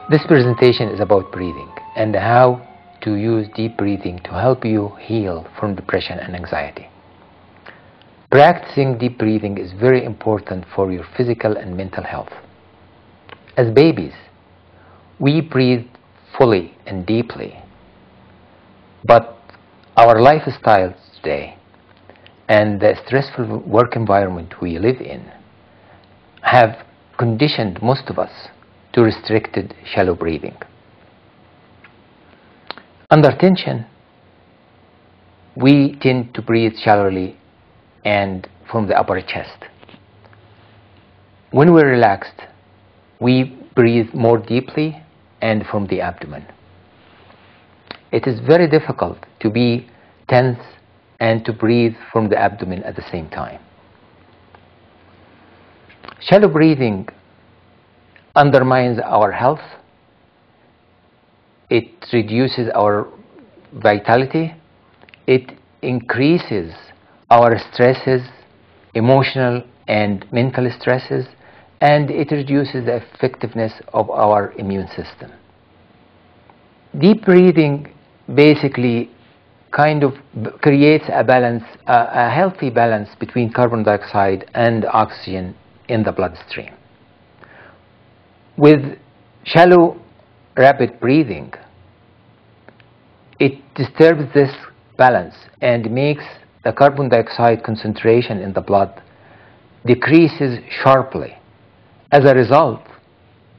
This presentation is about breathing and how to use deep breathing to help you heal from depression and anxiety. Practicing deep breathing is very important for your physical and mental health. As babies, we breathe fully and deeply, but our lifestyle today and the stressful work environment we live in have conditioned most of us to restricted shallow breathing. Under tension, we tend to breathe shallowly and from the upper chest. When we're relaxed, we breathe more deeply and from the abdomen. It is very difficult to be tense and to breathe from the abdomen at the same time. Shallow breathing undermines our health. It reduces our vitality. It increases our stresses, emotional and mental stresses, and it reduces the effectiveness of our immune system. Deep breathing basically kind of creates a balance, a healthy balance between carbon dioxide and oxygen in the bloodstream. With shallow, rapid breathing, it disturbs this balance and makes the carbon dioxide concentration in the blood decreases sharply. As a result,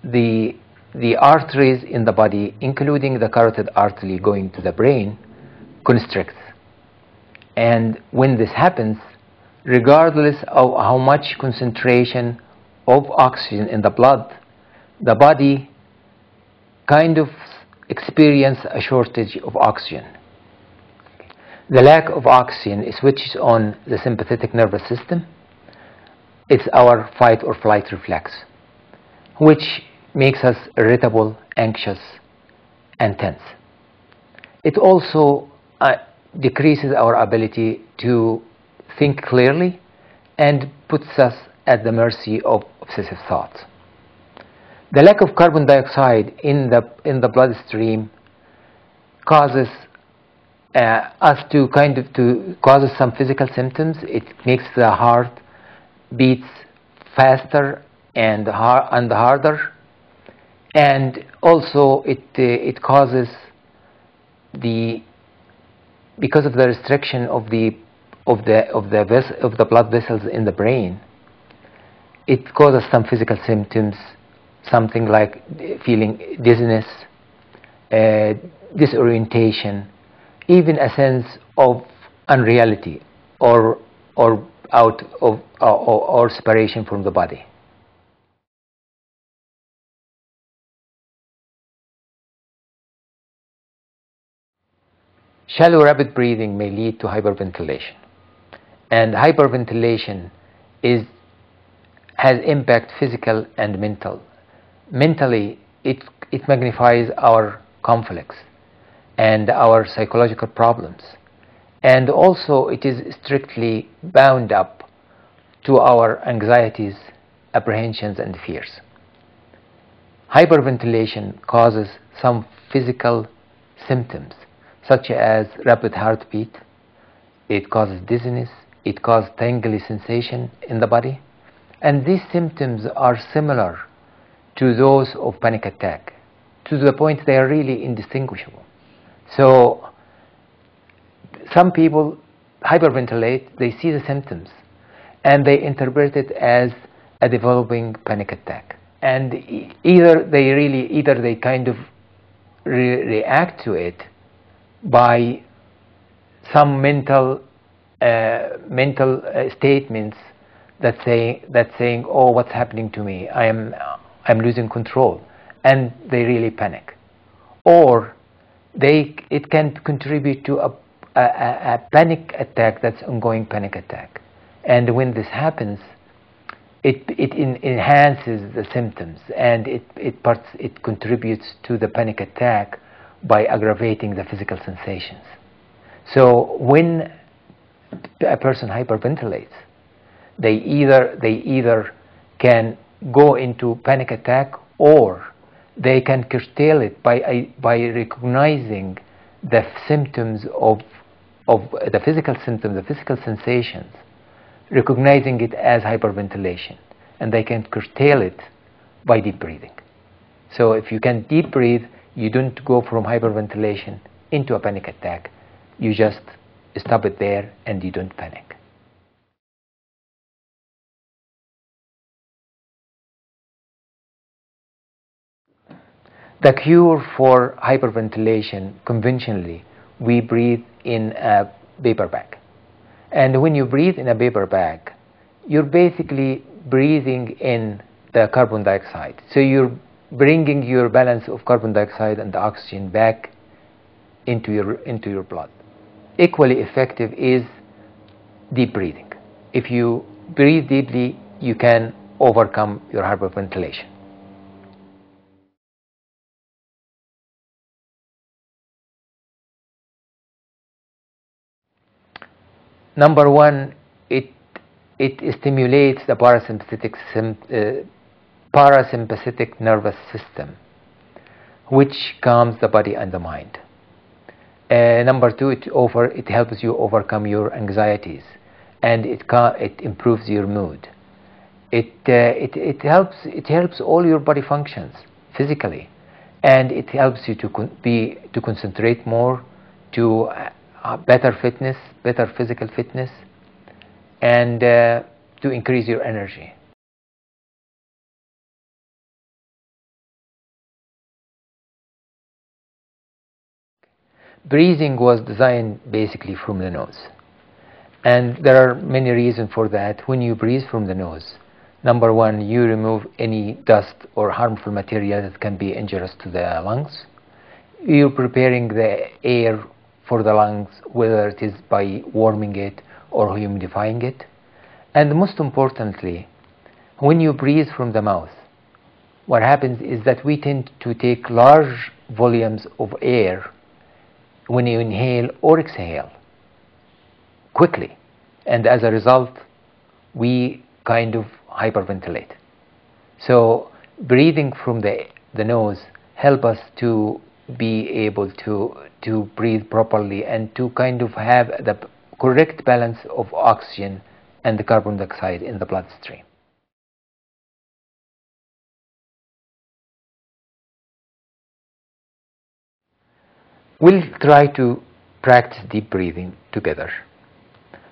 the arteries in the body, including the carotid artery going to the brain, constricts. And when this happens, regardless of how much concentration of oxygen in the blood, the body kind of experiences a shortage of oxygen. The lack of oxygen switches on the sympathetic nervous system. It's our fight or flight reflex, which makes us irritable, anxious, and tense. It also decreases our ability to think clearly and puts us at the mercy of obsessive thoughts. The lack of carbon dioxide in the bloodstream causes us to causes some physical symptoms. It makes the heart beats faster and harder, and also it causes because of the restriction of the blood vessels in the brain, it causes some physical symptoms, something like feeling dizziness, disorientation, even a sense of unreality or separation from the body. Shallow rapid breathing may lead to hyperventilation, and hyperventilation has impact physical and mental. Mentally, it magnifies our conflicts and our psychological problems, and also it is strictly bound up to our anxieties, apprehensions, and fears. Hyperventilation causes some physical symptoms such as rapid heartbeat. It causes dizziness, it causes tingly sensation in the body, and these symptoms are similar to those of panic attack, to the point they are really indistinguishable. So some people hyperventilate, they see the symptoms, and they interpret it as a developing panic attack. And either they kind of react to it by some mental statements that saying, oh, what's happening to me? I'm losing control, and they really panic. Or it can contribute to a panic attack that's ongoing panic attack. And when this happens, it enhances the symptoms, and it contributes to the panic attack by aggravating the physical sensations. So when a person hyperventilates, they either can go into panic attack, or they can curtail it by recognizing the symptoms of the physical symptoms, the physical sensations, recognizing it as hyperventilation, and they can curtail it by deep breathing. So if you can deep breathe, you don't go from hyperventilation into a panic attack. You just stop it there and you don't panic. The cure for hyperventilation, conventionally, we breathe in a paper bag. And when you breathe in a paper bag, you're basically breathing in the carbon dioxide. So you're bringing your balance of carbon dioxide and the oxygen back into your blood. Equally effective is deep breathing. If you breathe deeply, you can overcome your hyperventilation. Number one, it stimulates the parasympathetic nervous system, which calms the body and the mind. Number two, it helps you overcome your anxieties, and it improves your mood. It helps all your body functions physically, and it helps you to concentrate more, to better fitness, better physical fitness, and to increase your energy. Breathing was designed basically from the nose, and there are many reasons for that. When you breathe from the nose, number one, you remove any dust or harmful material that can be injurious to the lungs. You're preparing the air for the lungs, whether it is by warming it or humidifying it. And most importantly, when you breathe from the mouth, what happens is that we tend to take large volumes of air when you inhale or exhale quickly, and as a result we kind of hyperventilate. So breathing from the nose help us to be able to breathe properly and to kind of have the correct balance of oxygen and the carbon dioxide in the bloodstream. We'll try to practice deep breathing together.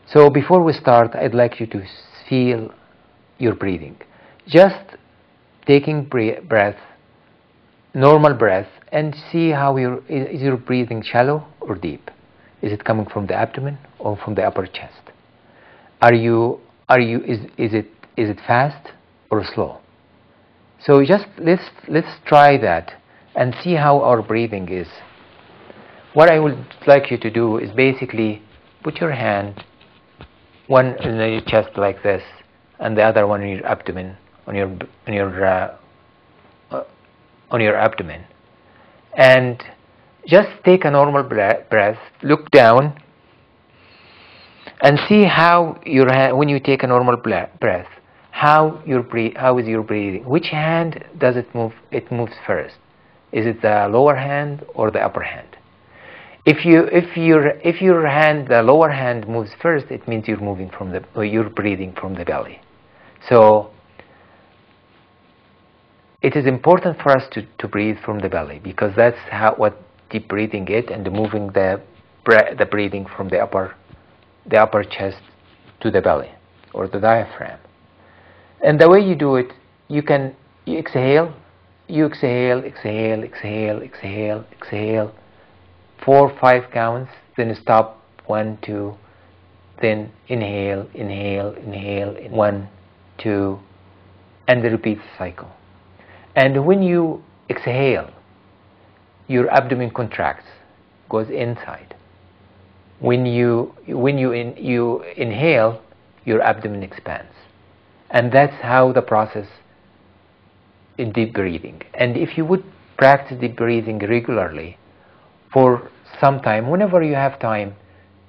So before we start, I'd like you to feel your breathing. Just taking breath, normal breath, and see how is your breathing shallow or deep? Is it coming from the abdomen or from the upper chest? Is it fast or slow? So just let's try that and see how our breathing is. What I would like you to do is basically put your hand, one in your chest like this, and the other one in your abdomen, on your abdomen, and just take a normal breath. Look down and see how your hand, when you take a normal breath, how is your breathing? Which hand does it move? It moves first. Is it the lower hand or the upper hand? If your hand, the lower hand moves first, it means you're breathing from the belly. So it is important for us to breathe from the belly, because that's what deep breathing is, and moving the breathing from the upper chest to the belly or the diaphragm. And the way you do it, you exhale, exhale. 4 or 5 counts, then stop, 1, 2, then inhale, 1, 2, and repeat the cycle. And when you exhale, your abdomen contracts, goes inside. When you inhale, your abdomen expands. And that's how the process in deep breathing. And if you would practice deep breathing regularly for some time, whenever you have time,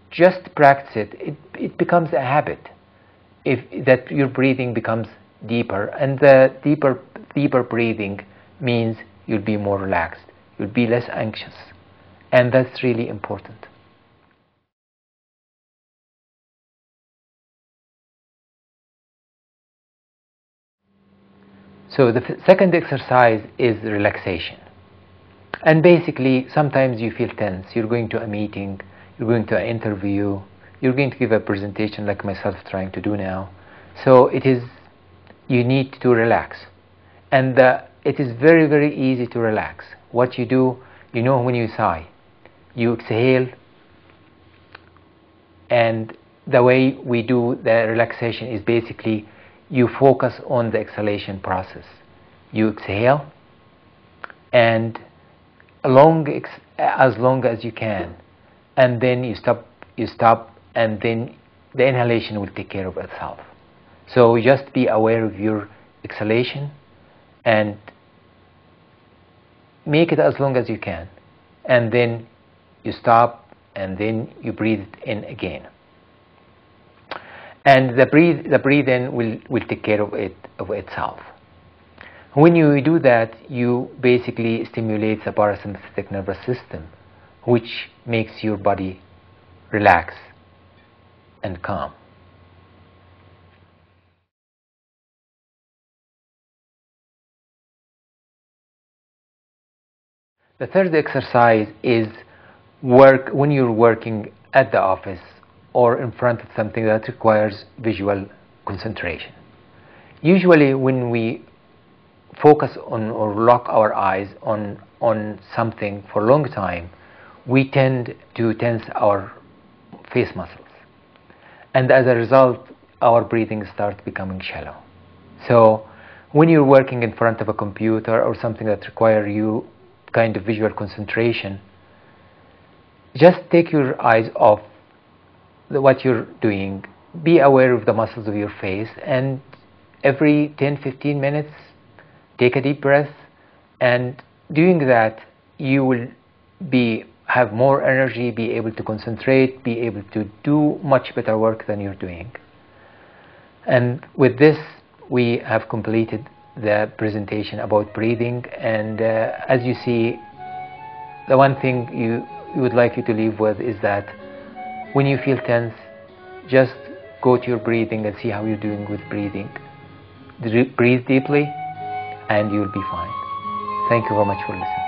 just practice it. It becomes a habit. That your breathing becomes deeper, and the deeper breathing means you'll be more relaxed, you'll be less anxious, and that's really important. So the second exercise is relaxation. And basically, sometimes you feel tense. You're going to a meeting, you're going to an interview, you're going to give a presentation like myself trying to do now. So you need to relax. And it is very, very easy to relax. What you do, when you sigh, you exhale, and the way we do the relaxation is basically you focus on the exhalation process. You exhale, and as long as you can, and then you stop, and then the inhalation will take care of itself. So just be aware of your exhalation and make it as long as you can, and then you stop, and then you breathe it in again. And the breathe in will take care of itself. When you do that, you basically stimulate the parasympathetic nervous system, which makes your body relax and calm. The third exercise is when you're working at the office or in front of something that requires visual concentration. Usually when we focus on or lock our eyes on something for a long time, we tend to tense our face muscles. And as a result, our breathing starts becoming shallow. So when you're working in front of a computer or something that requires you kind of visual concentration, just take your eyes off what you're doing. Be aware of the muscles of your face, and every 10-15 minutes take a deep breath, and doing that you will have more energy, be able to concentrate, be able to do much better work than you're doing. And with this we have completed the presentation about breathing. And as you see, the one thing you would like you to leave with is that when you feel tense, just go to your breathing and see how you're doing with breathing. Breathe deeply and you'll be fine. Thank you very much for listening.